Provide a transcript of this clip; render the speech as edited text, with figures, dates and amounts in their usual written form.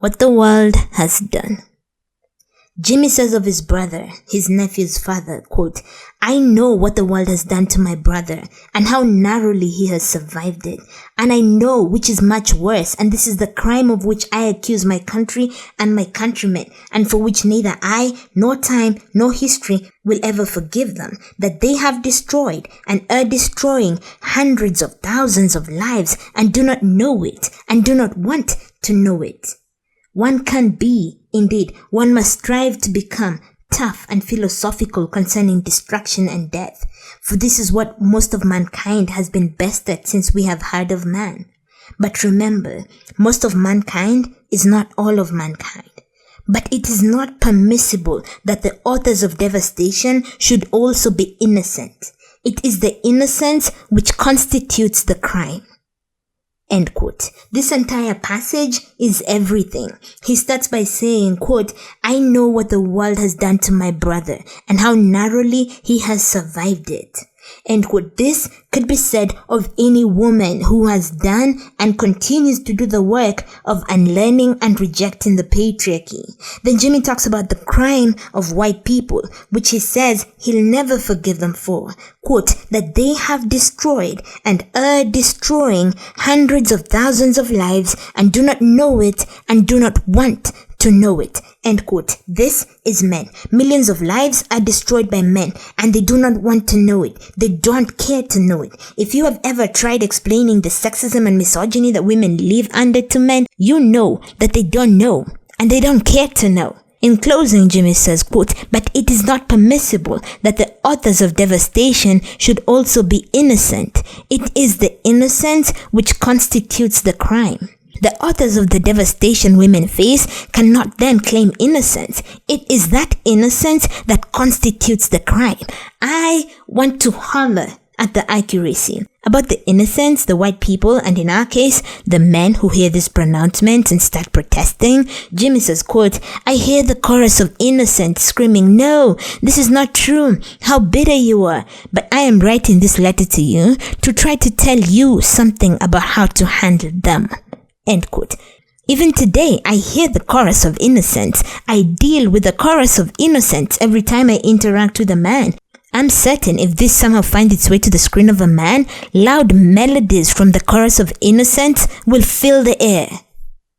what the world has done. Jimmy says of his brother, his nephew's father, quote, "I know what the world has done to my brother and how narrowly he has survived it. And I know which is much worse, and this is the crime of which I accuse my country and my countrymen, and for which neither I, nor time, nor history will ever forgive them, that they have destroyed and are destroying hundreds of thousands of lives and do not know it and do not want to know it." One can be, indeed, one must strive to become tough and philosophical concerning destruction and death, for this is what most of mankind has been best at since we have heard of man. But remember, most of mankind is not all of mankind. But it is not permissible that the authors of devastation should also be innocent. It is the innocence which constitutes the crime. End quote. This entire passage is everything. He starts by saying, quote, "I know what the world has done to my brother and how narrowly he has survived it." End quote. This could be said of any woman who has done and continues to do the work of unlearning and rejecting the patriarchy. Then Jimmy talks about the crime of white people, which he says he'll never forgive them for. Quote, "that they have destroyed and are destroying hundreds of thousands of lives and do not know it and do not want to know it." End quote. This is men. Millions of lives are destroyed by men and they do not want to know it. They don't care to know it. If you have ever tried explaining the sexism and misogyny that women live under to men, you know that they don't know and they don't care to know. In closing, Jimmy says, quote, "but it is not permissible that the authors of devastation should also be innocent. It is the innocence which constitutes the crime. The authors of the devastation women face cannot then claim innocence. It is that innocence that constitutes the crime." I want to holler at the accuracy. About the innocents, the white people, and in our case, the men who hear this pronouncement and start protesting, Jimmy says, quote, "I hear the chorus of innocents screaming, 'No, this is not true. How bitter you are. But I am writing this letter to you to try to tell you something about how to handle them.'" End quote. Even today, I hear the chorus of innocence. I deal with the chorus of innocence every time I interact with a man. I'm certain if this somehow finds its way to the screen of a man, loud melodies from the chorus of innocence will fill the air.